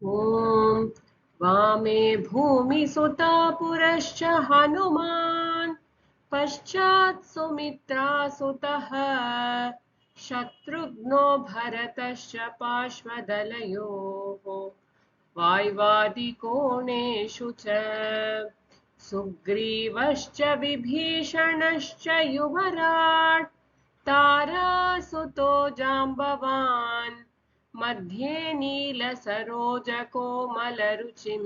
ॐ वामे भूमिसुता पुरश्च हनुमान् पश्चात् सुमित्रासुतः शत्रुघ्नो भरतश्च पार्श्वदलयोः वाय्वादिकोणेषु च सुग्रीवश्च विभीषणश्च युवराट् तारासुतो जाम्बवान् मध्ये नीलसरोजकोमलरुचिं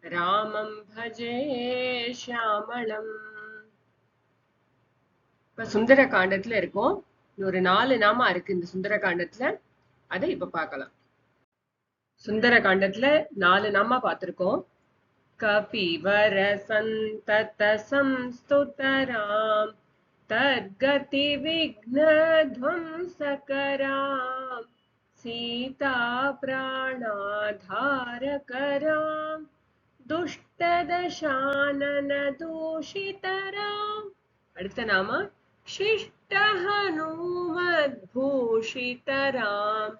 रामं भजे श्यामळम्. இப்ப சுந்தர காண்டத்துல இருக்கோம். ஒரு 4 நாமா இருக்கு இந்த சுந்தர காண்டத்துல. அதை இப்ப பார்க்கலாம். சுந்தர காண்டத்துல 4 நாமா பார்த்திருக்கோம். கபிவர சந்தத சம்ஸ்துதராம் தத்கதி விக்னத்வம்சகராம் சீதா பிராணாதாரகராம் துஷ்டதசானன தூஷிதராம். அடுத்த நாம शिष्ट हनुमद्भूषितराम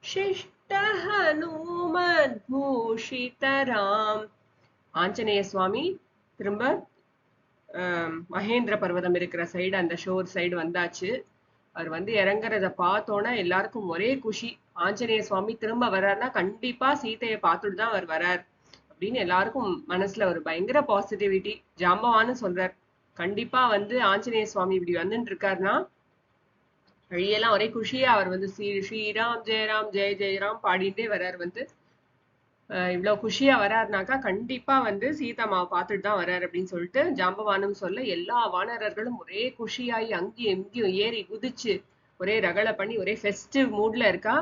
शिष्ट हनुमद्भूषितराम. ஆஞ்சநேய சுவாமி திரும்ப மகேந்திர பர்வதம் இருக்கிற சைடு, அந்த ஷோர் சைடு வந்தாச்சு. அவர் வந்து இறங்குறத பார்த்தோன்னா எல்லாருக்கும் ஒரே குஷி. ஆஞ்சநேய சுவாமி திரும்ப வர்றாருன்னா கண்டிப்பா சீதையை பார்த்துட்டு தான் அவர் வர்றார் அப்படின்னு எல்லாருக்கும் மனசுல ஒரு பயங்கர பாசிட்டிவிட்டி. ஜாம்பவான்னு சொல்றார், கண்டிப்பா வந்து ஆஞ்சநேய சுவாமி இப்படி வந்துட்டு இருக்காருன்னா வழியெல்லாம் ஒரே குஷியா அவர் வந்து ஸ்ரீராம் ஜெயராம் ஜெய ஜெயராம் பாடிட்டே வர்றார். வந்து இவ்வளவு குஷியா வர்றாருனாக்கா கண்டிப்பா வந்து சீதாமாவை பார்த்துட்டு தான் வர்றாரு அப்படின்னு சொல்லிட்டு ஜாம்பவானும் சொல்ல எல்லா வானரர்களும் ஒரே குஷியாயி அங்கேயும் எங்கேயும் ஏறி குதிச்சு ஒரே ரகளை பண்ணி ஒரே ஃபெஸ்டிவ் மூட்ல இருக்கா.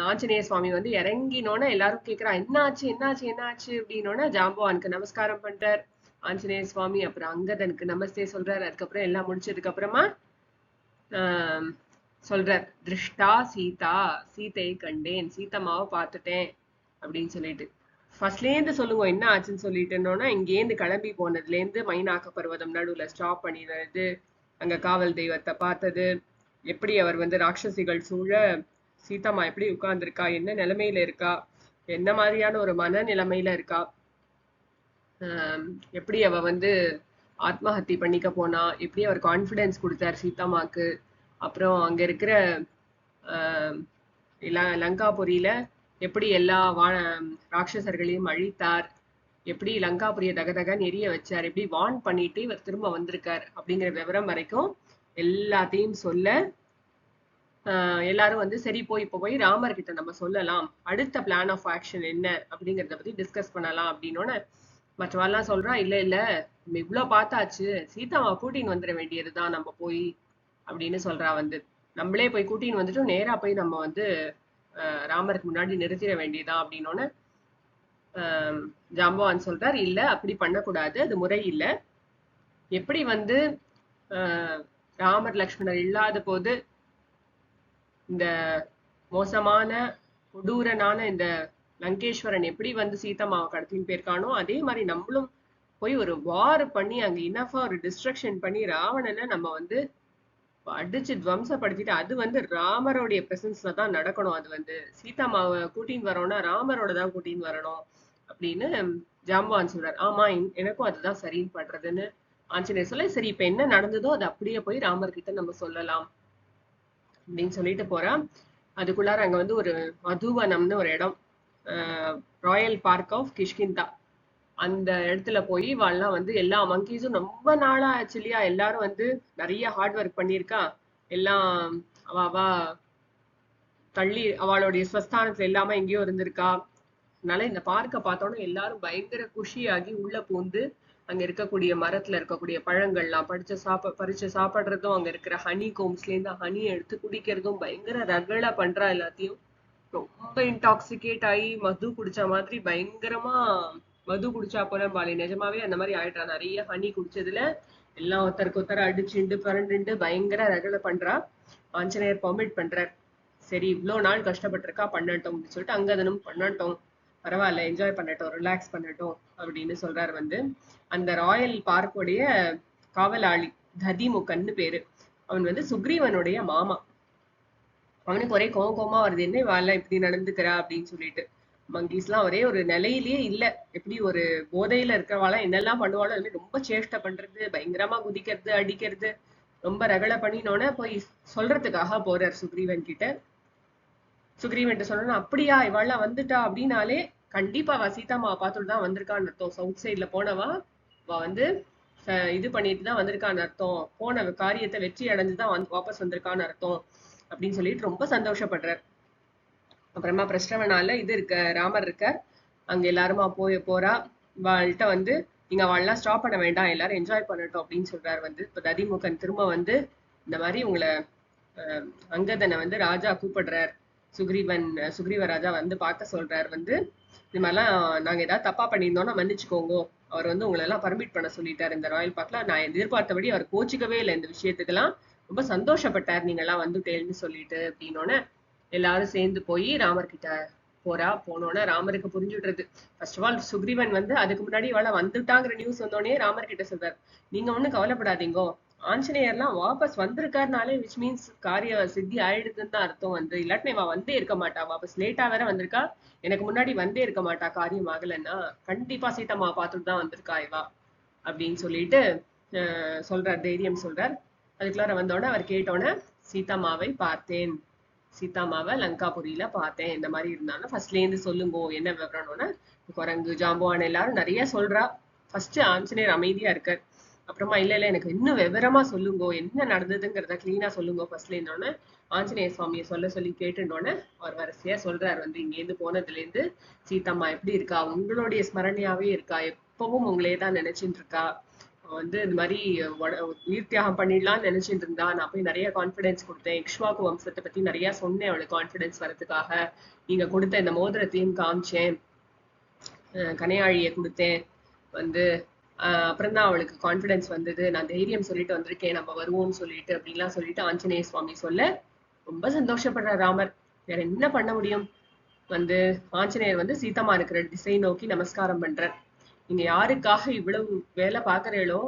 ஆஞ்சநேய சுவாமி வந்து இறங்கினோன்னா எல்லாரும் கேட்கிறா என்னாச்சு என்னாச்சு என்னாச்சு அப்படின்னோன்னா ஜாம்பவானுக்கு நமஸ்காரம் பண்றார் ஆஞ்சநேய சுவாமி. அப்புறம் அங்கதனுக்கு நமஸ்தே சொல்றாரு. அதுக்கப்புறம் எல்லாம் முடிச்சதுக்கு அப்புறமா சொல்றார், திருஷ்டா சீதா, சீதையை கண்டேன், சீதம்மாவை பார்த்துட்டேன் அப்படின்னு சொல்லிட்டு. ஃபர்ஸ்ட்லேருந்து சொல்லுங்க என்ன ஆச்சுன்னு சொல்லிட்டுனோன்னா, இங்கேருந்து கிளம்பி போனதுலேருந்து மைனாக்க பர்வதம் நடுவுல ஸ்டாப் பண்ணினது, அங்க காவல் தெய்வத்தை பார்த்தது, எப்படி அவர் வந்து ராட்சசிகள் சூழ சீதாம்மா எப்படி உட்கார்ந்துருக்கா, என்ன நிலைமையில இருக்கா, என்ன மாதிரியான ஒரு மன நிலைமையில இருக்கா, எப்படி அவ வந்து ஆத்மஹத்தி பண்ணிக்க போனா, எப்படி அவர் கான்ஃபிடன்ஸ் கொடுத்தார் சீதாமாக்கு. அப்புறம் அங்க இருக்கிற லங்காபுரியில எப்படி எல்லா ராட்சசர்களையும் அழித்தார், எப்படி லங்காபுரிய தகதகன்னு எரிய வச்சார், எப்படி வார்ன் பண்ணிட்டு இவர் திரும்ப வந்திருக்கார் அப்படிங்கிற விவரம் வரைக்கும் எல்லாத்தையும் சொல்ல எல்லாரும் வந்து சரி இப்போ போய் ராமர் கிட்ட நம்ம சொல்லலாம், அடுத்த பிளான் ஆஃப் ஆக்ஷன் என்ன அப்படிங்கிறத பத்தி டிஸ்கஸ் பண்ணலாம் அப்படின்னோன்னு மற்றவெல்லாம் சொல்றா, இல்ல இல்ல நம்ம இவ்வளவு பார்த்தாச்சு, சீதாவை கூட்டின்னு வந்துட வேண்டியதுதான் நம்ம போய் அப்படின்னு சொல்றா. வந்து நம்மளே போய் கூட்டின்னு வந்துட்டோம், நேரா போய் நம்ம வந்து ராமருக்கு முன்னாடி நிறுத்திட வேண்டியதான் அப்படின்னோன்னு ஜாம்பவான் சொல்றார், இல்ல அப்படி பண்ணக்கூடாது, அது முறை இல்லை. எப்படி வந்து ராமர் லக்ஷ்மணர் இல்லாத போது இந்த மோசமான கொடூரனான இந்த லங்கேஸ்வரன் எப்படி வந்து சீதாமாவை கடத்தின்னு போயிருக்கானோ அதே மாதிரி நம்மளும் போய் ஒரு வார் பண்ணி அங்க இனஃபா ஒரு டிஸ்ட்ரக்ஷன் பண்ணி ராவணனை நம்ம வந்து அடிச்சு துவம்சப்படுத்திட்டு, அது வந்து ராமரோடைய பிரசன்ஸ்ல தான் நடக்கணும். அது வந்து சீதாமாவை கூட்டின்னு வரோம்னா ராமரோட தான் கூட்டின்னு வரணும் அப்படின்னு ஜாம்பவான் சொல்றாரு. ஆமா எனக்கும் அதுதான் சரின்னு பண்றதுன்னு ஆஞ்சநேயர் சொல்ல, சரி இப்ப என்ன நடந்ததோ அது அப்படியே போய் ராமர் கிட்ட நம்ம சொல்லலாம் அப்படின்னு சொல்லிட்டு போறான். அதுக்குள்ளார அங்க வந்து ஒரு மதுவனம்னு ஒரு இடம், ராயல் பார்க் ஆஃப் கிஷ்கிந்தா, அந்த இடத்துல போய் வாழலாம் வந்து எல்லா மங்கீஸும் ரொம்ப நாளா ஆச்சு இல்லையா, எல்லாரும் வந்து நிறைய ஹார்ட் ஒர்க் பண்ணியிருக்கா, எல்லாம் அவ தள்ளி அவளுடைய ஸ்வஸ்தானத்துல இல்லாம எங்கேயோ இருந்திருக்கா. அதனால இந்த பார்க்க பார்த்தோன்னா எல்லாரும் பயங்கர குஷியாகி உள்ள பூந்து அங்க இருக்கக்கூடிய மரத்துல இருக்கக்கூடிய பழங்கள்லாம் பறிச்சு சாப்பிடுறதும், அங்க இருக்கிற ஹனி கோம்ஸ்ல இருந்து ஹனி எடுத்து குடிக்கிறதும் பயங்கர ரகலா பண்றா. எல்லாத்தையும் ரொம்ப இன்டாக்சிகேட் ஆகி மது குடிச்ச மாதிரி பயங்கரமா மது குடிச்சா போல பாலி நிஜமாவே அந்த மாதிரி ஆயிட்டா. நிறைய ஹனி குடிச்சதுல எல்லாம் ஒருத்தருக்கு ஒருத்தர அடிச்சுண்டு பரண்டுண்டு பயங்கர ரகலை பண்றா. ஆஞ்சநேயர் பர்மிட் பண்றார், சரி இவ்வளவு நாள் கஷ்டப்பட்டிருக்கா பண்ணட்டும் அப்படின்னு சொல்லிட்டு அங்கதனும் பண்ணட்டும், பரவாயில்ல என்ஜாய் பண்ணட்டும், ரிலாக்ஸ் பண்ணட்டும் அப்படின்னு சொல்றாரு. வந்து அந்த ராயல் பார்க்குடைய காவலாளி ததிமுகன்னு பேரு, அவன் வந்து சுக்ரீவனுடைய மாமா. அவனுக்கு ஒரே கோவமா வருது, என்ன வாழ இப்படி நடந்துக்கிறா அப்படின்னு சொல்லிட்டு. மங்கீஸ் எல்லாம் ஒரே ஒரு நிலையிலேயே இல்ல. எப்படி ஒரு போதையில இருக்கிறவாளா என்னெல்லாம் பண்ணுவாளோ அது மாதிரி ரொம்ப சேஷ்டை பண்றது, பயங்கரமா குதிக்கிறது, அடிக்கிறது, ரொம்ப ரகலை பண்ணினோட போய் சொல்றதுக்காக போறார் சுக்ரீவன் கிட்ட. சுக்ரீவன் சொல்லணும், அப்படியா இவாள்லாம் வந்துட்டா அப்படின்னாலே கண்டிப்பா அவ சீதாமாவை பார்த்துட்டு தான் வந்திருக்கான்னு அர்த்தம். சவுத் சைட்ல போனவா வந்து இது பண்ணிட்டு தான் வந்திருக்கான்னு அர்த்தம். போன காரியத்தை வெற்றி அடைஞ்சுதான் வாபஸ் வந்திருக்கான்னு அர்த்தம் அப்படின்னு சொல்லிட்டு ரொம்ப சந்தோஷப்படுறார். அப்புறமா பிரஷ்டவனால இது இருக்க ராமர் இருக்கார். அங்க எல்லாருமா போறா. வாழ்கிட்ட வந்து நீங்க அவள்லாம் ஸ்டாப் பண்ண வேண்டாம், எல்லாரும் என்ஜாய் பண்ணட்டும் அப்படின்னு சொல்றாரு. வந்து இப்ப ததிமுகன் திரும்ப வந்து இந்த மாதிரி உங்களை அங்கதனை வந்து ராஜா கூப்பிடுறார். சுக்ரீவ ராஜா வந்து பார்க்க சொல்றார். வந்து இது மாதிரிலாம் நாங்க ஏதாவது தப்பா பண்ணியிருந்தோம்னா மன்னிச்சுக்கோங்க. அவர் வந்து உங்களை எல்லாம் பர்மிட் பண்ண சொல்லிட்டாரு இந்த ராயல் பார்க்ல. நான் எதிர்பார்த்தபடி அவர் கோச்சிக்கவே இல்லை இந்த விஷயத்துக்கெல்லாம். ரொம்ப சந்தோஷப்பட்டார் நீங்க எல்லாம் வந்துட்டேன்னு சொல்லிட்டு அப்படின்னோடனே எல்லாரும் சேர்ந்து போய் ராமர் கிட்ட போனோன்னா ராமருக்கு புரிஞ்சுடுறது. ஃபர்ஸ்ட் ஆஃப் ஆல் சுக்ரீவன் வந்து அதுக்கு முன்னாடி இவள வந்துட்டாங்கிற நியூஸ் வந்தோடனே ராமர் கிட்ட சொல்றாரு, நீங்க ஒண்ணும் கவலைப்படாதீங்கோ, ஆஞ்சநேயர்லாம் வாபஸ் வந்திருக்காருனாலே விச் மீன்ஸ் காரிய சித்தி ஆயிடுதுன்னு தான் அர்த்தம். வந்து இல்லாட்டினா இவ வந்தே இருக்க மாட்டா, வாபஸ் லேட்டா வேற வந்திருக்கா, எனக்கு முன்னாடி வந்தே இருக்க மாட்டா, காரியம் ஆகலைன்னா கண்டிப்பா சீதம்மா பார்த்துட்டு தான் வந்திருக்கா இவா அப்படின்னு சொல்லிட்டு சொல்றார், தைரியம் சொல்றார். அதுக்குள்ளார வந்தோடனே அவர் கேட்டோன்னே சீதாமாவை பார்த்தேன், சீதாமாவை லங்காபுரியில பார்த்தேன், இந்த மாதிரி இருந்தாலும் ஃபர்ஸ்ட்ல இருந்து சொல்லுங்கோ என்ன விவரம்னு. குரங்கு ஜாம்பவான் எல்லாரும் நிறைய சொல்றா. ஃபர்ஸ்ட் ஆஞ்சநேயர் அமைதியா இருக்கார். அப்புறமா இல்ல இல்ல எனக்கு இன்னும் விவரமா சொல்லுங்கோ, என்ன நடந்ததுங்கிறத கிளீனா சொல்லுங்கோ ஃபர்ஸ்ட்ல இருந்தோன்னு ஆஞ்சநேய சுவாமியை சொல்ல சொல்லி கேட்டுனோடனே அவர் வரிசையா சொல்றாரு. வந்து இங்கேருந்து போனதுல இருந்து சீதம்மா எப்படி இருக்கா, உங்களுடைய ஸ்மரணையாவே இருக்கா, எப்பவும் உங்களே தான் நினைச்சிட்டு இருக்கா, வந்து இந்த மாதிரி உயிர் தியாகம் பண்ணிடலாம்னு நினைச்சிட்டு இருந்தா. நான் போய் நிறைய கான்பிடன்ஸ் கொடுத்தேன், இக்ஷ்வாக்கு வம்சத்தை பத்தி நிறைய சொன்னேன் அவளுக்கு கான்பிடன்ஸ் வரதுக்காக. நீங்க கொடுத்த இந்த மோதிரத்தையும் காமிச்சேன், கனையாழியை கொடுத்தேன். வந்து அப்புறம் தான் அவளுக்கு கான்பிடன்ஸ் வந்தது, நான் தைரியம் சொல்லிட்டு வந்திருக்கேன் நம்ம வருவோம்னு சொல்லிட்டு அப்படின்லாம் சொல்லிட்டு ஆஞ்சநேய சுவாமி சொல்ல ரொம்ப சந்தோஷப்படுற ராமர். வேற என்ன பண்ண முடியும். வந்து ஆஞ்சநேயர் வந்து சீதம்மா இருக்கிற திசை நோக்கி நமஸ்காரம் பண்றார். நீங்க யாருக்காக இவ்வளவு வேலை பாக்குறீங்களோ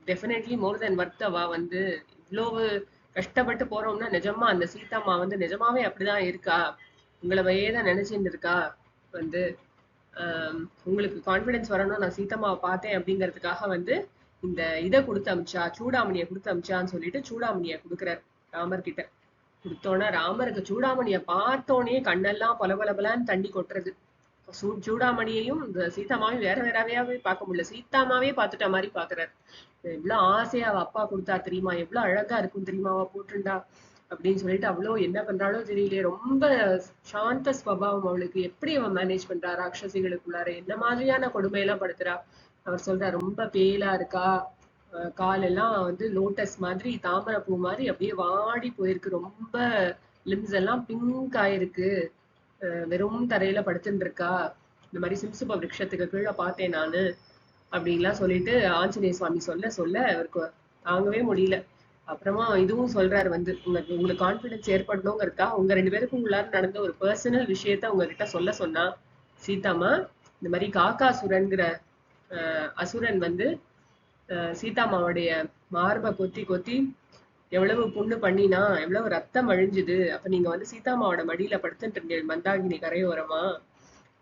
டெஃபினெட்லி மோர் தென் வர்த்தவா. வந்து இவ்வளவு கஷ்டப்பட்டு போறோம்னா நிஜமா அந்த சீதாம்மா வந்து நிஜமாவே அப்படிதான் இருக்கா, உங்களவையே தான் நினைச்சுட்டு இருக்கா. வந்து உங்களுக்கு கான்பிடன்ஸ் வரணும், நான் சீதம்மாவை பார்த்தேன் அப்படிங்கிறதுக்காக வந்து இந்த இதை கொடுத்து அமிச்சா, சூடாமணியை கொடுத்து அமிச்சான்னு சொல்லிட்டு சூடாமணியை கொடுக்குறார் ராமர் கிட்ட. கொடுத்தோன்னா ராமருக்கு சூடாமணியை பார்த்தோன்னே கண்ணெல்லாம் பலபலபலான்னு தண்ணி கொட்டுறது. சூடாமணியையும் இந்த சீதாமாவையும் வேற வேறவையாவே பார்க்க முடியல, சீதாமாவே பார்த்துட்ட மாதிரி பாக்குறாரு. எவ்வளவு ஆசையா அவ அப்பா கொடுத்தா தெரியுமா, எவ்வளவு அழகா இருக்கும் தெரியுமா அவ போட்டிருந்தா அப்படின்னு சொல்லிட்டு அவ்வளோ என்ன பண்றாளோ தெரியலையே. ரொம்ப சாந்த ஸ்வபாவம் அவளுக்கு. எப்படி அவன் மேனேஜ் பண்றா ராட்சசிகளுக்குள்ளார, என்ன மாதிரியான கொடுமையெல்லாம் படுத்துறா. அவர் சொல்றா ரொம்ப பேலா இருக்கா, காலெல்லாம் வந்து லோட்டஸ் மாதிரி தாமரை பூ மாதிரி அப்படியே வாடி போயிருக்கு, ரொம்ப லிம்ஸ் எல்லாம் பிங்க் ஆயிருக்கு, வெறும் தரையில படுத்துட்டு இருக்கா, இந்த மாதிரி சிம்சுப விருட்சத்துக்கு கீழே பார்த்தேன் நானு அப்படின்லாம் சொல்லிட்டு ஆஞ்சநேய சுவாமி சொல்ல சொல்ல அவருக்கு தாங்கவே முடியல. அப்புறமா இதுவும் சொல்றாரு. வந்து உங்களுக்கு கான்பிடன்ஸ் ஏற்படணுங்கிறதுக்கா உங்க ரெண்டு பேருக்கும் உள்ளார நடந்த ஒரு பர்சனல் விஷயத்த உங்ககிட்ட சொல்ல சொன்னா சீதாமா. இந்த மாதிரி காக்காசுரன்கிற அசுரன் வந்து சீதாமாவுடைய மார்பை கொத்தி கொத்தி எவ்வளவு புண்ணு பண்ணினா, எவ்வளவு ரத்தம் அழிஞ்சுது. அப்ப நீங்க வந்து சீதாமாவோட மடியில படுத்துட்டு இருந்தீங்க மந்தாகினி கரையோரமா.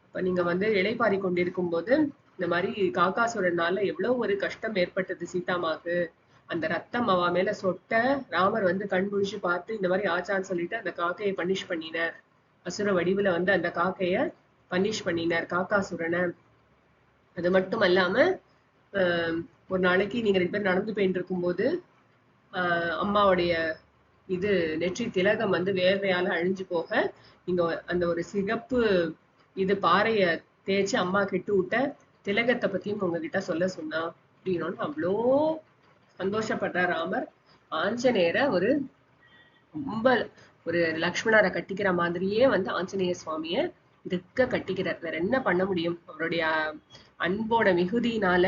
அப்ப நீங்க வந்து இளைப்பாரி கொண்டிருக்கும் போது இந்த மாதிரி காக்காசுரனால எவ்வளவு ஒரு கஷ்டம் ஏற்பட்டது சீதாமாக்கு. அந்த ரத்தம் அவ மேல சொட்ட ராமர் வந்து கண் முழிச்சு பார்த்து இந்த மாதிரி ஆச்சான்னு சொல்லிட்டு அந்த காக்கையை பனிஷ் பண்ணினார். அசுர வடிவுல வந்து அந்த காக்கைய பனிஷ் பண்ணினார் காக்காசுரனை. அது மட்டும் அல்லாம ஒரு நாளைக்கு நீங்க ரெண்டு பேரும் நடந்து போயிட்டு இருக்கும்போது அம்மாவுடைய இது நெற்றி திலகம் வந்து வேர்வையால அழிஞ்சு போக நீங்க அந்த ஒரு சிகப்பு இது பாறைய தேய்ச்சி அம்மா கெட்டு விட்ட திலகத்தை பத்தியும் உங்ககிட்ட சொல்ல சொன்னா அப்படின்னு அவ்வளோ சந்தோஷப்படுற ராமர். ஆஞ்சநேயரை ஒரு ரொம்ப ஒரு லக்ஷ்மணரை கட்டிக்கிற மாதிரியே வந்து ஆஞ்சநேய சுவாமிய இருக்க கட்டிக்கிறார். வேற என்ன பண்ண முடியும். அவருடைய அன்போட மிகுதியினால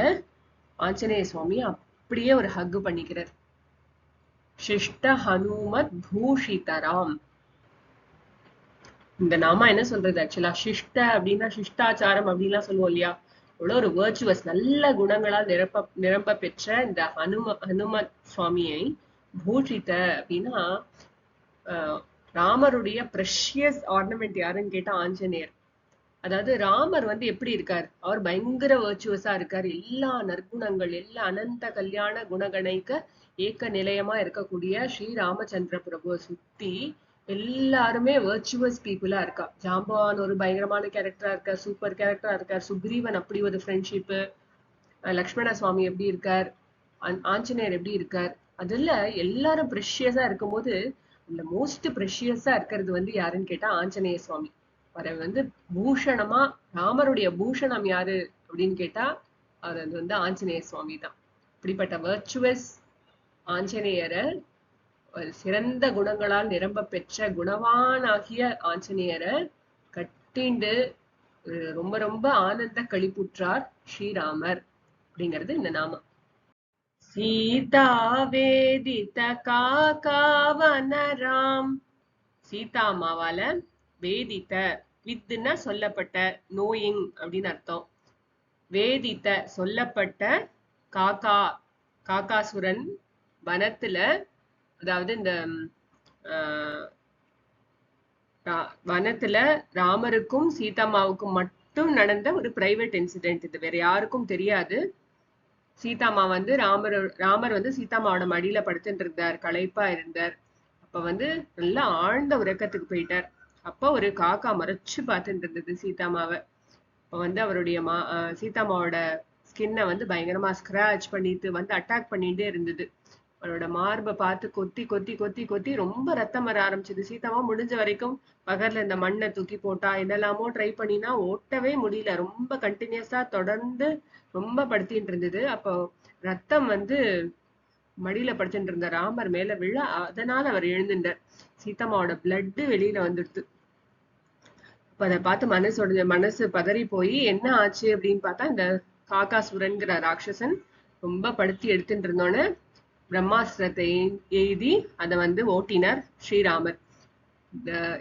ஆஞ்சநேய சுவாமி அப்படியே ஒரு ஹக் பண்ணிக்கிறார். சிஷ்ட ஹனுமத் பூஷிதராம். இந்த நாமா என்ன சொல்றது ஆக்சுவலா, சிஷ்ட அப்படின்னா சிஷ்டாச்சாரம் அப்படின்லாம் சொல்லுவோம் இல்லையா, அவ்வளவு ஒரு வர்ச்சுவஸ் நல்ல குணங்களால் நிரம்ப பெற்ற இந்த ஹனுமத் சுவாமியை பூஷித அப்படின்னா ராமருடைய ப்ரெஷியஸ் ஆர்னமெண்ட் யாருன்னு கேட்டா ஆஞ்சநேயர். அதாவது ராமர் வந்து எப்படி இருக்கார்? அவர் பயங்கர வர்ச்சுவஸா இருக்கார். எல்லா நற்குணங்கள், எல்லா அனந்த கல்யாண குணகணைக்க ஏக்க நிலையமா இருக்கக்கூடிய ஸ்ரீ ராமச்சந்திர பிரபுவை சுத்தி எல்லாருமே வர்ச்சுவஸ் பீப்புளா இருக்கா. ஜாம்பவான் ஒரு பயங்கரமான கேரக்டரா இருக்கார், சூப்பர் கேரக்டரா இருக்கார். சுக்ரீவன் அப்படி ஒரு ஃப்ரெண்ட்ஷிப்பு. லக்ஷ்மண சுவாமி எப்படி இருக்கார், ஆஞ்சநேயர் எப்படி இருக்கார், அதுல எல்லாரும் ப்ரெஷியஸா இருக்கும்போது இந்த மோஸ்ட் ப்ரெஷியஸா இருக்கிறது வந்து யாருன்னு கேட்டா ஆஞ்சநேய சுவாமி. அவரை வந்து பூஷணமா, ராமருடைய பூஷணம் யாரு அப்படின்னு கேட்டா அது வந்து ஆஞ்சநேய சுவாமி தான். இப்படிப்பட்ட வர்ச்சுவஸ் ஆஞ்சநேயரை, சிறந்த குணங்களால் நிரம்ப பெற்ற குணவானாகிய ஆஞ்சநேயரை கட்டிண்டு ரொம்ப ரொம்ப ஆனந்த களிப்புற்றார் ஸ்ரீராமர் அப்படிங்கிறது இந்த நாமம். சீதா வேதித காகாவனராம். சீதா அம்மாவால வேதித்த, வித்துன்னா சொல்லப்பட்ட, நோயிங் அப்படின்னு அர்த்தம். வேதித்த சொல்லப்பட்ட, காக்கா காக்காசுரன் வனத்துல, அதாவது இந்த வனத்துல ராமருக்கும் சீதாமாவுக்கும் மட்டும் நடந்த ஒரு பிரைவேட் இன்சிடென்ட். இது வேற யாருக்கும் தெரியாது. சீதாமா வந்து ராமர் வந்து சீதாமாவோட மடியில படுத்துட்டு இருந்தார், களைப்பா இருந்தார். அப்ப வந்து நல்லா ஆழ்ந்த உறக்கத்துக்கு போயிட்டார். அப்ப ஒரு காக்கா மறைச்சு பார்த்துட்டு இருந்தது சீதாமாவை. அப்ப வந்து அவருடைய சீதாமாவோட ஸ்கின்னை வந்து பயங்கரமா ஸ்கிராச் பண்ணிட்டு வந்து அட்டாக் பண்ணிட்டே இருந்தது. அவரோட மார்பை பார்த்து கொத்தி கொத்தி கொத்தி கொத்தி ரொம்ப ரத்தம் வர ஆரம்பிச்சது. சீதாமா முடிஞ்ச வரைக்கும் பகல்ல இந்த மண்ணை தூக்கி போட்டா, என்னெல்லாமோ ட்ரை பண்ணினா ஓட்டவே முடியல. ரொம்ப கண்டினியூஸா தொடர்ந்து ரொம்ப படுத்திட்டு இருந்தது. அப்போ ரத்தம் வந்து மடியில படுத்துட்டு இருந்த ராமர் மேல விழ, அதனால அவர் எழுந்துட்டார். சீதாமாவோட பிளட் வெளியில வந்துடுது. அப்ப அதை பார்த்து மனசு பதறி போய் என்ன ஆச்சு அப்படின்னு பார்த்தா, இந்த காக்காசுரன்கிற ராட்சசன் ரொம்ப படுத்தி எடுத்துட்டு இருந்தோன்னு பிரம்மாஸ்திரத்தை எய்தி அதை வந்து ஓட்டினார் ஸ்ரீராமர்.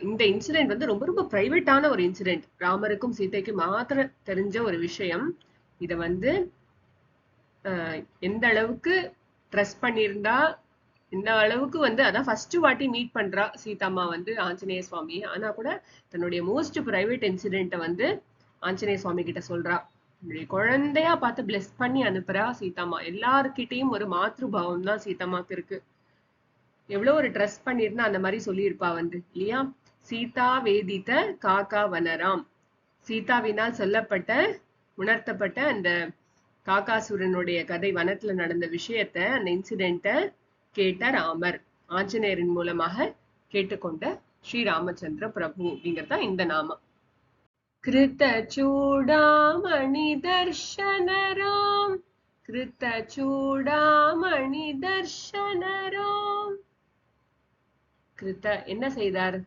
இந்த இன்சிடென்ட் வந்து ரொம்ப ரொம்ப பிரைவேட்டான ஒரு இன்சிடென்ட். ராமருக்கும் சீதைக்கு மாத்திர தெரிஞ்ச ஒரு விஷயம். இத வந்து எந்த அளவுக்கு ட்ரஸ்ட் பண்ணியிருந்தா, இந்த அளவுக்கு வந்து அதான் ஃபர்ஸ்ட் வாட்டி மீட் பண்றா சீதாம்மா வந்து ஆஞ்சநேய சுவாமி. ஆனா கூட தன்னுடைய மோஸ்ட் பிரைவேட் இன்சிடென்ட்டை வந்து ஆஞ்சநேய சுவாமி கிட்ட சொல்றா. குழந்தையா பார்த்து பிளெஸ் பண்ணி அனுப்புறா சீதாம்மா. எல்லார்கிட்டையும் ஒரு மாத்ருபாவம் தான் சீதாம்மாக்கு இருக்கு. எவ்வளவு ஒரு ட்ரஸ்ட் பண்ணிருந்தா அந்த மாதிரி சொல்லியிருப்பா வந்து, இல்லையா? சீதா வேதித்த காக்கா வனராம். சீதாவினால் சொல்லப்பட்ட, உணர்த்தப்பட்ட அந்த காக்காசுரனுடைய கதை, வனத்துல நடந்த விஷயத்த, அந்த இன்சிடென்ட்ட கேட்ட ராமர், ஆஞ்சநேயரின் மூலமாக கேட்டுக்கொண்ட ஸ்ரீராமச்சந்திர பிரபு அப்படிங்கிறதா இந்த நாமம். கிருத்த சூடாமணி தர்ஷனராம். கிருத்த சூடாமணி தர்ஷனராம். கிருத்த என்ன செய்தார்?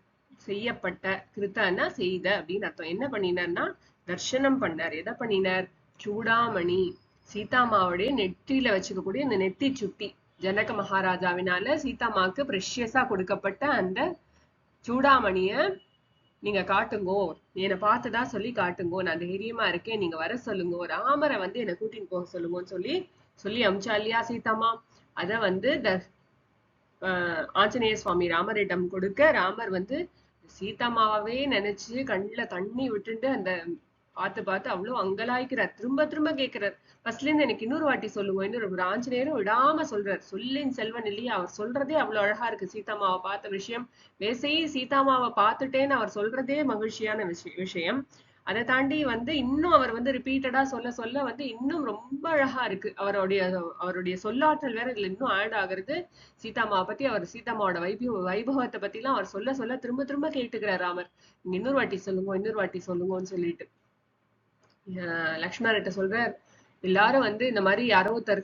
செய்யப்பட்ட. கிருத்தன்னா செய்த அப்படின்னு அர்த்தம். என்ன பண்ணினார்னா தர்ஷனம் பண்ணார். எதை பண்ணினார்? சூடாமணி, சீதாமாவுடைய நெற்றியில வச்சுக்கக்கூடிய இந்த நெத்தி சுட்டி, ஜனக மகாராஜாவினால சீதாமாவுக்கு ப்ரெஷியஸா கொடுக்கப்பட்ட அந்த சூடாமணிய நீங்க காட்டுங்கோ, என்னை பார்த்துதா சொல்லி காட்டுங்கோ, நான் தைரியமா இருக்கேன், நீங்க வர சொல்லுங்க, ராமரை வந்து என்னை கூட்டின்னு போக சொல்லுங்கன்னு சொல்லி அமிச்சா இல்லையா சீதாமா. அத வந்து ஆஞ்சநேய சுவாமி ராமரிடம் கொடுக்க, ராமர் வந்து சீதாமாவே நினைச்சு கண்ணுல தண்ணி விட்டுட்டு அந்த பார்த்து அவ்வளவு அங்கலாய்க்கிறார். திரும்ப திரும்ப கேட்கிறார், ஃபர்ஸ்ட்ல இருந்து எனக்கு இன்னொரு வாட்டி சொல்லுங்க. இன்னொரு ஆஞ்சநேயரும் விடாம சொல்றார். சொல்லின் செல்வன் இல்லையா, அவர் சொல்றதே அவ்வளவு அழகா இருக்கு. சீதாமாவை பார்த்த விஷயம், வேசையை சீதாமாவை பார்த்துட்டேன்னு அவர் சொல்றதே மகிழ்ச்சியான விஷயம். அதை தாண்டி வந்து இன்னும் அவர் வந்து ரிப்பீட்டடா சொல்ல வந்து இன்னும் ரொம்ப அழகா இருக்கு. அவருடைய சொல்லாற்றல் வேற இதுல இன்னும் ஆட் ஆகுறது. சீதாமாவை பத்தி, அவர் சீதாமாவோட வைபவத்தை பத்தி எல்லாம் அவர் சொல்ல திரும்ப திரும்ப கேட்டுக்கிறார் ராமர். இன்னொரு வாட்டி சொல்லுங்கன்னு சொல்லிட்டு லக்ஷ்மணர்கிட்ட சொல்றார். எல்லாரும் வந்து இந்த மாதிரி யாரோ ஒருத்தர்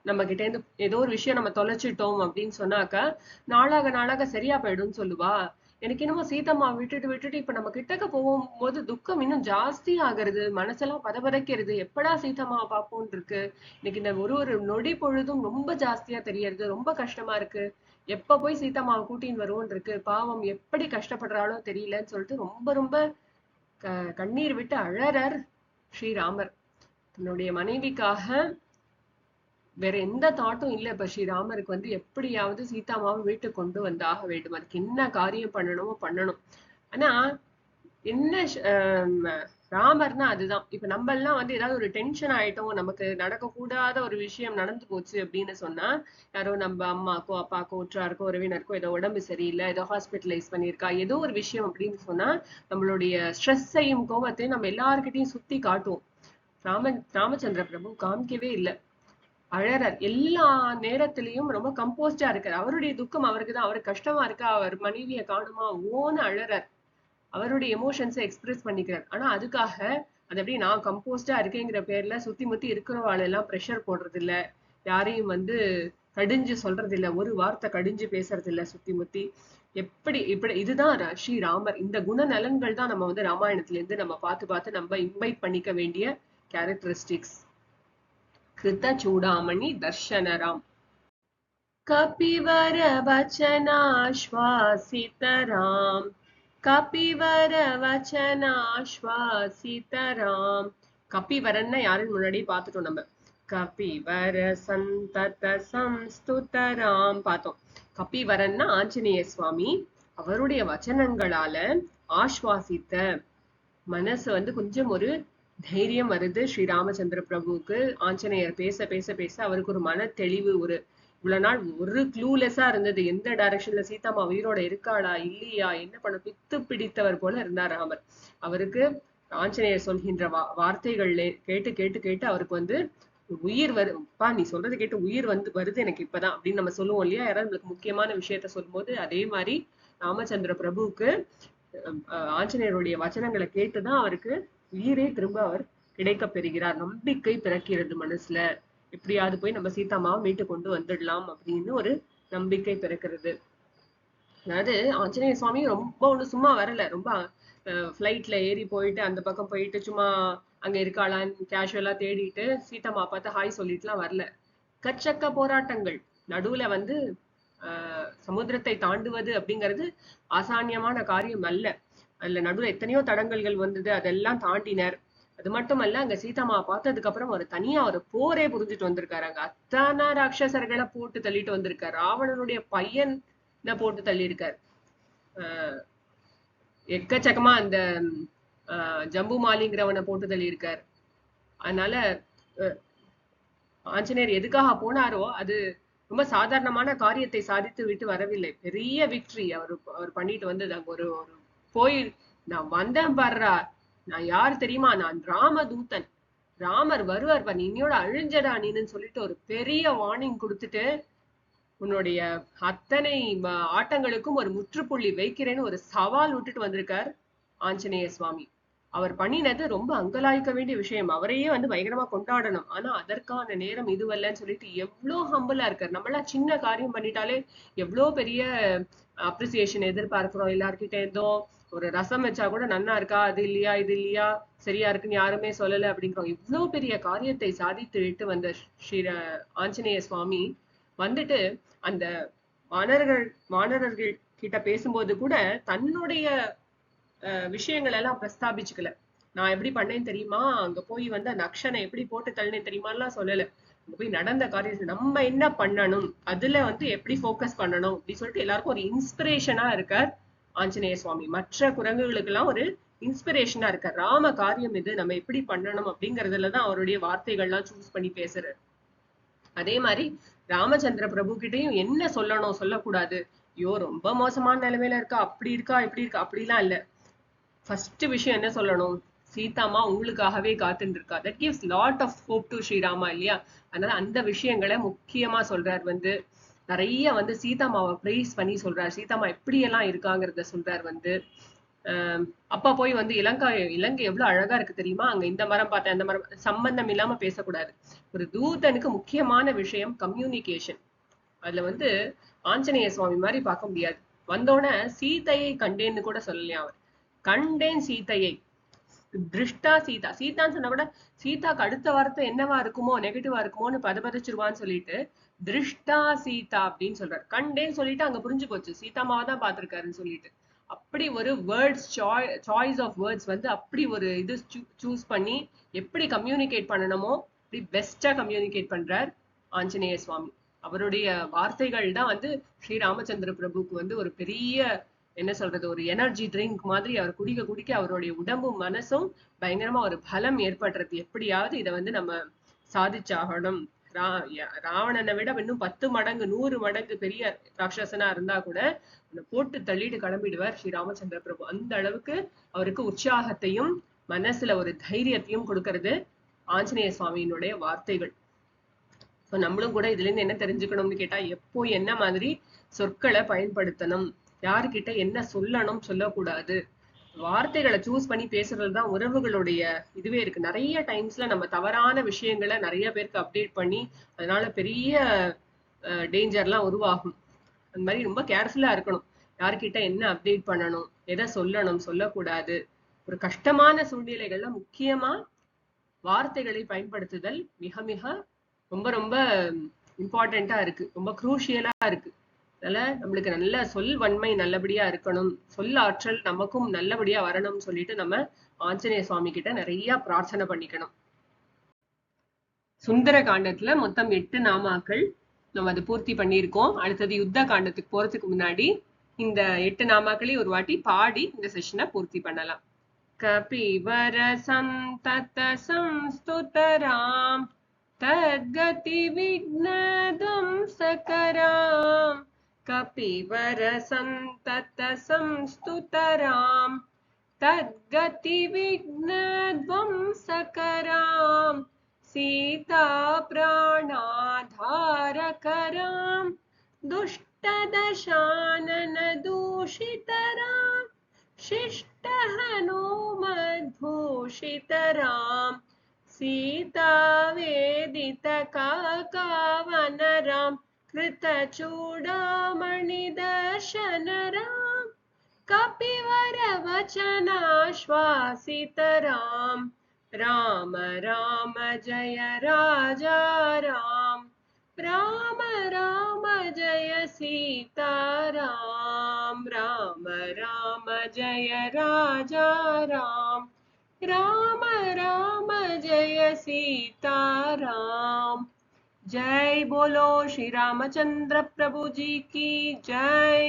நம்ம கிட்ட இருந்து ஏதோ ஒரு விஷயம் நம்ம தொலைச்சிட்டோம் அப்படின்னு சொன்னாக்கா நாளாக சரியா போயிடும்னு சொல்லுவா. எனக்கு என்னமோ சீதாம்மா விட்டுட்டு இப்ப நம்ம கிட்டக்க போகும்போது துக்கம் இன்னும் ஜாஸ்தி ஆகுறது, மனசெல்லாம் பதபதைக்கிறது. எப்படா சீதாம்மாவை பார்ப்போம்னு இருக்கு. இன்னைக்கு இந்த ஒரு நொடி பொழுதும் ரொம்ப ஜாஸ்தியா தெரியறது, ரொம்ப கஷ்டமா இருக்கு. எப்ப போய் சீதாம்மாவை கூட்டின்னு வருவோம்னு இருக்கு. பாவம் எப்படி கஷ்டப்படுறாளோ தெரியலன்னு சொல்லிட்டு ரொம்ப ரொம்ப கண்ணீர் விட்டு அழறார் ஸ்ரீராமர். தன்னுடைய மனைவிக்காக வேற எந்த தாட்டும் இல்ல. இப்ப ஸ்ரீராமருக்கு வந்து எப்படியாவது சீதாமாவை வீட்டுக்கு கொண்டு வந்தாக வேண்டும். அதுக்கு என்ன காரியம் பண்ணணுமோ பண்ணணும். ஆனா என்ன ராமர்னா அதுதான். இப்ப நம்ம எல்லாம் வந்து ஏதாவது ஒரு டென்ஷன் ஆயிட்டோம், நமக்கு நடக்கக்கூடாத ஒரு விஷயம் நடந்து போச்சு அப்படின்னு சொன்னா, யாரோ நம்ம அம்மாக்கோ அப்பாக்கோ உற்றாருக்கோ உறவினருக்கோ ஏதோ உடம்பு சரியில்லை, ஏதோ ஹாஸ்பிட்டலைஸ் பண்ணியிருக்கா, ஏதோ ஒரு விஷயம் அப்படின்னு சொன்னா நம்மளுடைய ஸ்ட்ரெஸ்ஸையும் கோவத்தையும் நம்ம எல்லார்கிட்டையும் சுத்தி காட்டுவோம். ராமச்சந்திர பிரபு காமிக்கவே இல்லை. அழறார். எல்லா நேரத்திலயும் ரொம்ப கம்போஸ்டா இருக்காரு. அவருடைய துக்கம் அவருக்கு தான். அவருக்கு கஷ்டமா இருக்கா, அவர் மனைவியை காணுமா, ஓன்னு அழறார். அவருடைய எமோஷன்ஸை எக்ஸ்பிரஸ் பண்ணிக்கிறார். ஆனா அதுக்காக அது எப்படி நான் கம்போஸ்டா இருக்கேங்கிற பேர்ல சுத்தி முத்தி இருக்கிறவாள் எல்லாம் ப்ரெஷர் போடுறது இல்ல, யாரையும் வந்து கடிஞ்சு சொல்றது இல்ல, ஒரு வார்த்தை கடிஞ்சு பேசுறது இல்ல சுத்தி முத்தி. எப்படி இப்படி இதுதான் ஸ்ரீராமர். இந்த குணநலன்கள் தான் நம்ம வந்து ராமாயணத்துல இருந்து நம்ம பார்த்து பார்த்து நம்ம இன்வைட் பண்ணிக்க வேண்டிய கேரக்டரிஸ்டிக்ஸ். கிருத்த சூடாமணி தர்ஷனராம். கபிவர வச்சனாஸ்வாசிதராம். கபிவர வச்சனாஸ்வாசிதராம். கபிவரன்னா யாருன்னு முன்னாடி பார்த்துட்டோம் நம்ம. கபிவர சந்தத சம்ஸ்துதராம் பார்த்தோம். கபிவரன்னா ஆஞ்சநேய சுவாமி. அவருடைய வச்சனங்களால ஆஸ்வாசித்த மனசு வந்து கொஞ்சம் ஒரு தைரியம் வருது ஸ்ரீராமச்சந்திர பிரபுவுக்கு. ஆஞ்சநேயர் பேச பேச பேச அவருக்கு ஒரு மன தெளிவு. ஒரு இவ்வளவு நாள் ஒரு க்ளூலெஸ்ஸா இருந்தது, எந்த டைரக்ஷன்ல சீதாமா உயிரோட இருக்காளா இல்லையா, என்ன பண்ண பித்து பிடித்தவர் போல இருந்தார் ராமர். அவருக்கு ஆஞ்சநேயர் சொல்கின்ற வார்த்தைகள் கேட்டு கேட்டு கேட்டு அவருக்கு வந்து உயிர் வருப்பா, நீ சொல்றது கேட்டு உயிர் வந்து வருது எனக்கு இப்பதான் அப்படின்னு நம்ம சொல்லுவோம் இல்லையா, யாராவது நம்மளுக்கு முக்கியமான விஷயத்த சொல்லும் போது. அதே மாதிரி ராமச்சந்திர பிரபுவுக்கு ஆஞ்சநேயருடைய வச்சனங்களை கேட்டுதான் அவருக்கு உயிரே திரும்ப அவர் கிடைக்க பெறுகிறார். நம்பிக்கை பிறக்கிறது மனசுல, எப்படியாவது போய் நம்ம சீதாமாவை மீட்டு கொண்டு வந்துடலாம் அப்படின்னு ஒரு நம்பிக்கை பிறக்கிறது. அதாவது ஆஞ்சநேய சுவாமி ரொம்ப ஒண்ணு சும்மா வரல. ரொம்ப ஃபிளைட்ல ஏறி போயிட்டு அந்த பக்கம் போயிட்டு சும்மா அங்க இருக்காளான்னு கேஷுவலா தேடிட்டு சீதாமா பார்த்து ஹாய் சொல்லிட்டுலாம் வரல. கச்சக்க போராட்டங்கள் நடுவுல வந்து சமுத்திரத்தை தாண்டுவது அப்படிங்கிறது அசானியமான காரியம் அல்ல. அதுல நடுவுல எத்தனையோ தடங்கல்கள் வந்தது, அதெல்லாம் தாண்டினர். அது மட்டுமல்ல, அங்க சீதாமா பார்த்ததுக்கு அப்புறம் ஒரு தனியா ஒரு போரே புரிஞ்சுட்டு வந்திருக்காரு. அங்க அத்தனை ராட்சசர்களை போட்டு தள்ளிட்டு வந்திருக்காரு. ராவணனுடைய பையன் போட்டு தள்ளி இருக்காரு. எக்கச்சக்கமா அந்த ஜம்பு மாலிங்கிறவனை போட்டு தள்ளி இருக்காரு. அதனால ஆஞ்சநேயர் எதுக்காக போனாரோ அது ரொம்ப சாதாரணமான காரியத்தை சாதித்து விட்டு வரவில்லை. பெரிய விக்டரி அவர் பண்ணிட்டு வந்தது. அங்க ஒரு போய் நான் வந்தேன் பாடுறா, நான் யார் தெரியுமா, நான் ராமதூதன், ராமர் வருவார் பார், நீ இன்னையோட அழிஞ்சடா நீன்னு சொல்லிட்டு ஒரு பெரிய வார்னிங் கொடுத்துட்டு உன்னுடைய அத்தனை ஆட்டங்களுக்கும் ஒரு முற்றுப்புள்ளி வைக்கிறேன்னு ஒரு சவால் விட்டுட்டு வந்திருக்கார் ஆஞ்சநேய சுவாமி. அவர் பண்ணினது ரொம்ப அங்கலாய்க்க வேண்டிய விஷயம். அவரையே வந்து பயங்கரமா கொண்டாடணும். ஆனா அதற்கான நேரம் இதுவல்லன்னு சொல்லிட்டு எவ்வளவு ஹம்பிளா இருக்காரு. நம்மளாம் சின்ன காரியம் பண்ணிட்டாலே எவ்வளவு பெரிய அப்ரிசியேஷன் எதிர்பார்க்கிறோம் எல்லார்கிட்ட இருந்தோம். ஒரு ரசம் வச்சா கூட நன்னா இருக்கா, அது இல்லையா இது இல்லையா, சரியா இருக்குன்னு யாருமே சொல்லல அப்படிங்கிறோம். இவ்வளவு பெரிய காரியத்தை சாதித்து விட்டு வந்த ஸ்ரீ ஆஞ்சநேய சுவாமி வந்துட்டு அந்த வானரர்கள் கிட்ட பேசும்போது கூட தன்னுடைய விஷயங்கள் எல்லாம் பிரஸ்தாபிச்சுக்கல. நான் எப்படி பண்ணேன்னு தெரியுமா, அங்க போய் வந்து அந்த அக்ஷனை எப்படி போட்டு தள்ளினேன் தெரியுமாலாம் சொல்லல. அங்க போய் நடந்த காரியம் நம்ம என்ன பண்ணணும், அதுல வந்து எப்படி ஃபோக்கஸ் பண்ணணும் அப்படின்னு சொல்லிட்டு எல்லாருக்கும் ஒரு இன்ஸ்பிரேஷனா இருக்கார் ஆஞ்சநேய சுவாமி. மற்ற குரங்குகளுக்கு எல்லாம் ஒரு இன்ஸ்பிரேஷனா இருக்கார். ராம காரியம் இது, நம்ம எப்படி பண்ணணும் அப்படிங்கறதுலதான் அவருடைய வார்த்தைகள்லாம் சூஸ் பண்ணி பேசுறாரு. அதே மாதிரி ராமச்சந்திர பிரபு கிட்டையும் என்ன சொல்லணும் சொல்லக்கூடாது, ஐயோ ரொம்ப மோசமான நிலைமையில இருக்கா, அப்படி இருக்கா இப்படி இருக்கா, அப்படிலாம் இல்ல. ஃபர்ஸ்ட் விஷயம் என்ன சொல்லணும், சீதாமா உங்களுக்காகவே காத்துட்டு இருக்கா. That gives lot of hope to Srirama இல்லையா. அதனால அந்த விஷயங்களை முக்கியமா சொல்றார். வந்து நிறைய வந்து சீதாமாவை பிரைஸ் பண்ணி சொல்றார். சீதாமா எப்படி எல்லாம் இருக்காங்கிறத சொல்றார். வந்து அப்பா போய் வந்து இலங்கை எவ்வளவு அழகா இருக்கு தெரியுமா, அங்க இந்த மரம் பார்த்தேன் அந்த மரம், சம்பந்தம் இல்லாம பேசக்கூடாது. ஒரு தூதனுக்கு முக்கியமான விஷயம் கம்யூனிகேஷன். அதுல வந்து ஆஞ்சநேய சுவாமி மாதிரி பார்க்க முடியாது. வந்தோடனே சீதையை கண்டேன்னு கூட சொல்லலையா அவர். கண்டேன் சீதையை, திருஷ்டா சீதா. சீதான்னு சொன்னா கூட சீதாக்கு அடுத்த வார்த்தை என்னவா இருக்குமோ, நெகட்டிவா இருக்குமோன்னு பதபதச்சிருவான்னு சொல்லிட்டு திருஷ்டா சீதா அப்படின்னு சொல்றாரு. கண்டேன்னு சொல்லிட்டு அங்க புரிஞ்சு போச்சு சீதாமாவை தான் பார்த்திருக்காருன்னு சொல்லிட்டு. அப்படி ஒரு வேர்ட்ஸ் சாய்ஸ் ஆஃப் வேர்ட்ஸ் வந்து அப்படி ஒரு இது சூஸ் பண்ணி எப்படி கம்யூனிகேட் பண்ணணுமோ அப்படி பெஸ்டா கம்யூனிகேட் பண்றார் ஆஞ்சநேய சுவாமி. அவருடைய வார்த்தைகள் தான் வந்து ஸ்ரீ ராமச்சந்திர பிரபுக்கு வந்து ஒரு பெரிய என்ன சொல்றது, ஒரு எனர்ஜி ட்ரிங்க் மாதிரி அவர் குடிக்க குடிக்க அவருடைய உடம்பும் மனசும் பயங்கரமா ஒரு பலம் ஏற்படுறது. எப்படியாவது இதை வந்து நம்ம சாதிச்சாகணும். ராவணனை விட இன்னும் 10 மடங்கு 100 மடங்கு பெரிய ராட்சசனா இருந்தா கூட போட்டு தள்ளிட்டு கிளம்பிடுவார் ஸ்ரீ ராமச்சந்திர பிரபு. அந்த அளவுக்கு அவருக்கு உற்சாகத்தையும் மனசுல ஒரு தைரியத்தையும் கொடுக்கறது ஆஞ்சநேய சுவாமியினுடைய வார்த்தைகள். நம்மளும் கூட இதுல இருந்து என்ன தெரிஞ்சுக்கணும்னு கேட்டா, எப்போ என்ன மாதிரி சொற்களை பயன்படுத்தணும், யாருக்கிட்ட என்ன சொல்லணும் சொல்லக்கூடாது, வார்த்தைகளை சூஸ் பண்ணி பேசுறதுதான் உறவுகளுடைய இதுவே இருக்கு. நிறைய டைம்ஸ்ல நம்ம தவறான விஷயங்களை நிறைய பேருக்கு அப்டேட் பண்ணி அதனால பெரிய டேஞ்சர்லாம் உருவாகும். அந்த மாதிரி ரொம்ப கேர்ஃபுல்லா இருக்கணும். யார்கிட்ட என்ன அப்டேட் பண்ணணும், எதை சொல்லணும் சொல்லக்கூடாது. ஒரு கஷ்டமான சூழ்நிலைகள்ல முக்கியமா வார்த்தைகளை பயன்படுத்துதல் மிக மிக ரொம்ப ரொம்ப இம்பார்ட்டண்டா இருக்கு, ரொம்ப குரூஷியலா இருக்கு. அதனால நம்மளுக்கு நல்ல சொல் வன்மை நல்லபடியா இருக்கணும், சொல் ஆற்றல் நமக்கும் நல்லபடியா வரணும்னு சொல்லிட்டு நம்ம ஆஞ்சநேய சுவாமி கிட்ட நிறைய பிரார்த்தனை பண்ணிக்கணும். சுந்தர காண்டத்துல மொத்தம் 8 நாமாக்கள் நம்ம அதை பூர்த்தி பண்ணியிருக்கோம். அடுத்தது யுத்த காண்டத்துக்கு போறதுக்கு முன்னாடி இந்த 8 நாமாக்களையும் ஒரு வாட்டி பாடி இந்த செஷனை பூர்த்தி பண்ணலாம். कपिवर संतत संस्तुतरां तद्गति विघ्नध्वंसकरां कपिवर संतत संस्तुतरां तद्गति विघ्नध्वंसकरां सीता प्राणाधारकरां दुष्टदशानन दूषितरां शिष्ट हनुमद्भूषितरां सीता वेदित काकावनरां कृतचूडामणिदर्शनरां कपिवर वचनाश्वासितरां राम राम जय राजा राम राम राम जय सीताराम राम राम जय राजा राम राम राम जय सीताराम। जय बोलो श्री रामचंद्र प्रभु जी की जय।